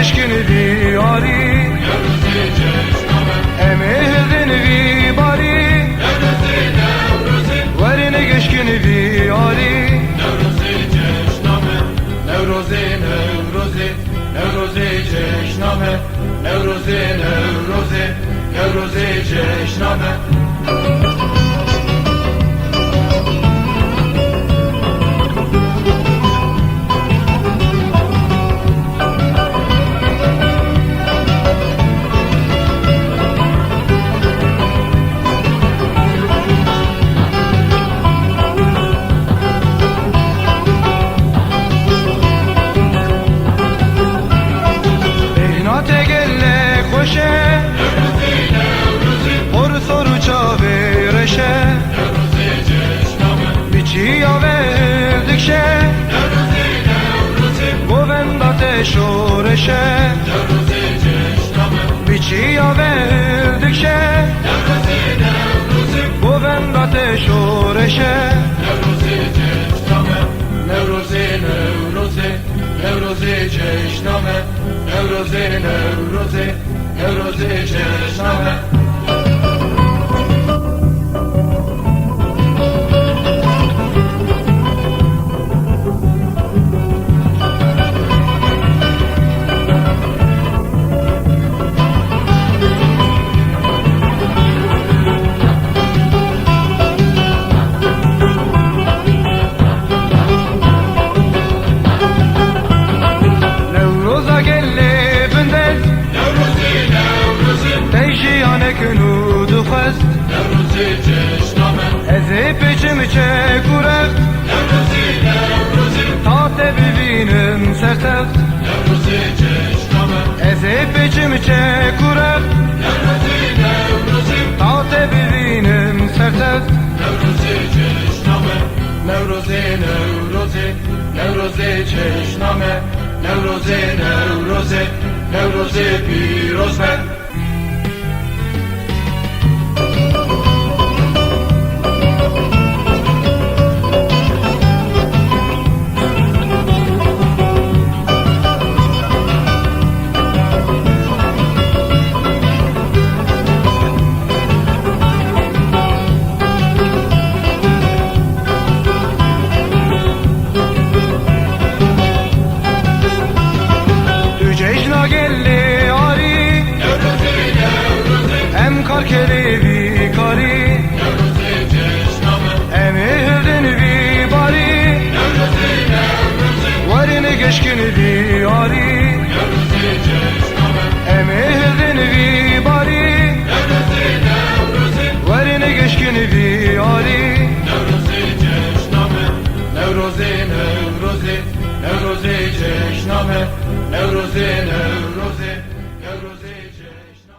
گشکن بیاری نوروزی جشنامه امهدن وی باری نوروزی نوروزی ورن گشکن بیاری نوروزی جشنامه نوروزی نوروزی نوروزی جشنامه نوروزی نوروزی نوروزی جشنامه شورشه نوروزی جشنامه بیچی آوردکشه نوروزی گووندات شورشه نوروزی جشنامه نوروزی نوروزی نوروزی جشنامه نوروزی نوروزی نوروزی جشنامه نوروزی جشنامه ازی پیچم چکورخت نوروزی نوروزی تا ببینم سرتخت نوروزی جشنامه ازی پیچم چکورخت نوروزی نوروزی تا ببینم سرتخت نوروزی جشنامه نوروزی نوروزی نوروزی جشنامه نوروزی نوروزی نوروزی پیروزه کلی کاری نوروزی جشنامه امهدن وی باری نوروزی نوروزی ورن گشکن بیاری نوروزی جشنامه امهدن وی باری نوروزی نوروزی ورن گشکن بیاری نوروزی جشنامه نوروزی نوروزی نوروزی جشنامه نوروزی نوروزی نوروزی جشنامه